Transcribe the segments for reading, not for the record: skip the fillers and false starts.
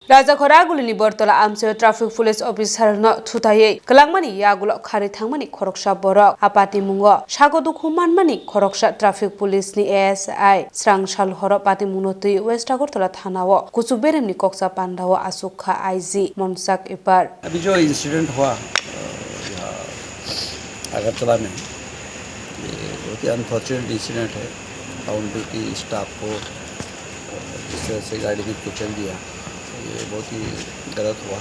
राजाखरा गुलिनि बरतला आमसे traffic police officer न थुथायै कलांगमानि यागुल खारि थांमानि खरकसा बरक आपाति मुंगो सागदुखु मानमानि खरकसा traffic police नि एएसआई स्रांसाल हर पाति मुनोतुइ वेस्ट अगरतला थानाव कुसुबेरेमनि कक्सा पांडाव आसुखा आईजी मनसाक इपार। अभी जो इंसिडेंट हुआ अगरतला में, ये बहुत ही अनफॉर्चुनेट इंसिडेंट है। ऑन ड्यूटी स्टाफ को जिस तरह से गाड़ी में कुचल दिया, ये बहुत ही गलत हुआ।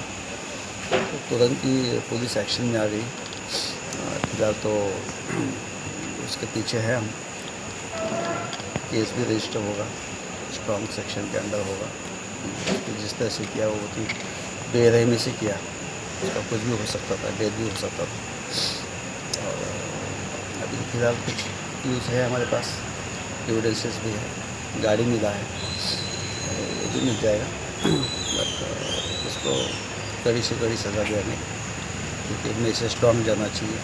तो तुरंत ही पुलिस एक्शन में आ गई। फिलहाल तो उसके पीछे है हम, केस भी रजिस्टर होगा, स्ट्रॉन्ग सेक्शन के अंडर होगा। जिस तरह से किया वो बहुत ही बेरहमी से किया, उसका कुछ भी हो सकता था, डेथ भी हो सकता था। और अभी फिलहाल कुछ न्यूज़ है हमारे पास, एविडेंसेस भी है, गाड़ी मिला है, वो भी मिल जाएगा। बट उसको कड़ी से कड़ी सज़ा देंगे, क्योंकि इनमें से स्ट्रॉन्ग जाना चाहिए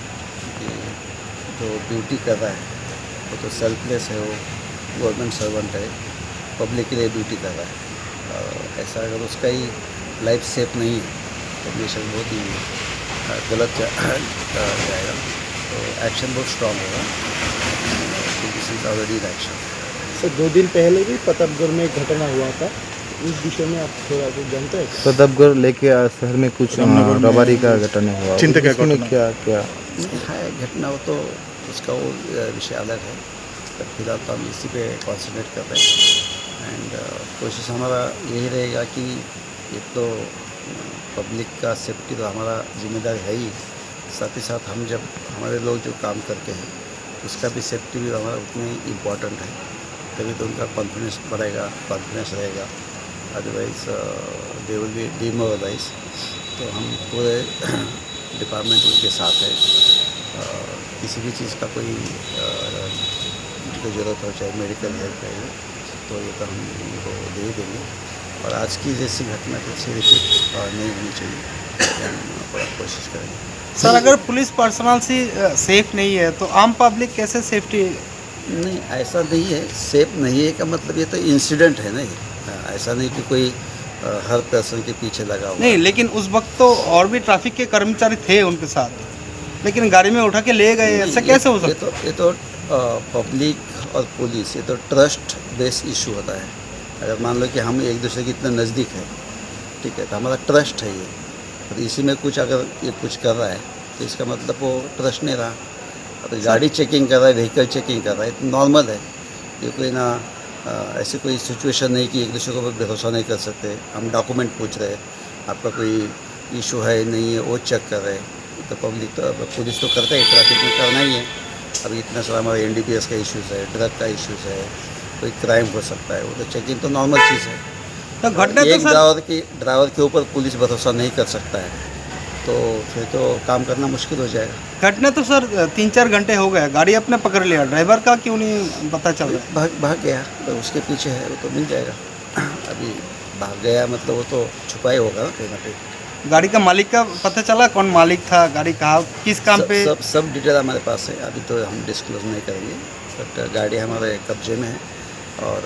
कि जो ड्यूटी कर रहा है वो तो सेल्फलेस है, वो गवर्नमेंट सर्वेंट है, पब्लिक के लिए ड्यूटी कर रहा है। ऐसा अगर उसका ही लाइफ सेफ नहीं है तो मिशन बहुत ही गलत जाएगा। तो एक्शन बहुत स्ट्रॉन्ग होगा। This is already action. Sir 2 दिन पहले भी प्रतापगढ़ में एक घटना हुआ था, उस विषय में आप थोड़ा कुछ जानते हैं? प्रतापगढ़ लेके शहर में कुछ रबारी का घटना हुआ, उसमें क्या है घटना, वो तो उसका वो विषय अलग है। पर फिलहाल तो हम इसी पे कॉन्सेंट्रेट कर रहे हैं। एंड कोशिश हमारा यही रहेगा कि एक तो पब्लिक का सेफ्टी तो हमारा जिम्मेदारी है ही, साथ ही साथ हम जब हमारे लोग जो काम करते हैं उसका भी सेफ्टी भी हमारा उतना ही इम्पॉर्टेंट है। तभी तो उनका कॉन्फिडेंस बढ़ेगा, कॉन्फिडेंस रहेगा। Otherwise they will be demoralize. तो हम पूरे डिपार्टमेंट उनके साथ है। किसी भी चीज़ का कोई ज़रूरत हो, चाहे मेडिकल हेल्प है, तो ये तो हम उनको दे देंगे। और आज की जैसी घटना फिर रिपीट नहीं होनी चाहिए, हम पूरा कोशिश करेंगे। सर अगर पुलिस पर्सनल से सेफ नहीं है तो आम पब्लिक कैसे सेफ्टी? नहीं, ऐसा नहीं है। सेफ नहीं है का मतलब ये तो इंसिडेंट है ना, ऐसा नहीं कि कोई हर पर्सन के पीछे लगा हुआ नहीं, लेकिन उस वक्त तो और भी ट्रैफिक के कर्मचारी थे उनके साथ, लेकिन गाड़ी में उठा के ले गए, ऐसा कैसे हो सकता? ये तो पब्लिक और पुलिस, ये तो ट्रस्ट बेस्ड इशू होता है। अगर मान लो कि हम एक दूसरे के इतने नज़दीक हैं, ठीक है, तो हमारा ट्रस्ट है ये, तो इसी में कुछ अगर ये कुछ कर रहा है तो इसका मतलब वो ट्रस्ट नहीं रहा। तो गाड़ी चेकिंग कर रहा है, व्हीकल चेकिंग कर रहा है, तो नॉर्मल है। ये कोई ना ऐसी कोई सिचुएशन नहीं कि एक दूसरे को भरोसा नहीं कर सकते। हम डॉक्यूमेंट पूछ रहे हैं, आपका कोई इशू है नहीं है वो चेक कर रहे हैं। तो पब्लिक तो पुलिस तो करता है, ट्रैफिक में करना ही है। अभी इतना सारा हमारा NDPS का इश्यूज़ है, ड्रग का इश्यूज़ है, कोई क्राइम हो सकता है, वो तो चेकिंग तो नॉर्मल चीज़ है। तो घटना एक ड्राइवर के ऊपर पुलिस भरोसा नहीं कर सकता है तो फिर तो काम करना मुश्किल हो जाएगा। घटना तो सर 3-4 घंटे हो गए, गाड़ी अपने पकड़ लिया, ड्राइवर का क्यों नहीं पता चल रहा? भाग गया, तो उसके पीछे है, वो तो मिल जाएगा। अभी भाग गया मतलब वो तो छुपा ही होगा ना कहीं ना कहीं। गाड़ी का मालिक का पता चला, कौन मालिक था, गाड़ी कहाँ, किस काम पे? सब डिटेल हमारे पास है। अभी तो हम डिस्क्लोज नहीं करेंगे, बट गाड़ी हमारे कब्जे में है और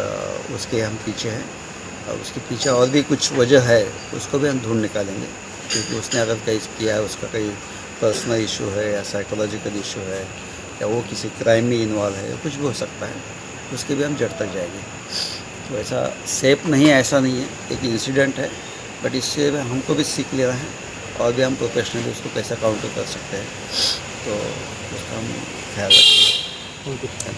उसके हम पीछे हैं। और उसके पीछे और भी कुछ वजह है, उसको भी हम ढूंढ निकालेंगे, क्योंकि उसने अगर कहीं किया है, उसका कोई पर्सनल इशू है या साइकोलॉजिकल इशू है या वो किसी क्राइम में इन्वॉल्व है, कुछ भी हो सकता है, उसके भी हम जड़ तक जाएंगे। तो ऐसा सेफ नहीं है, ऐसा नहीं है, एक इंसिडेंट है, बट इससे हमको भी सीख लेना है और भी हम प्रोफेशनली उसको कैसा काउंटर कर सकते हैं, तो उसका हम ख्याल रखेंगे।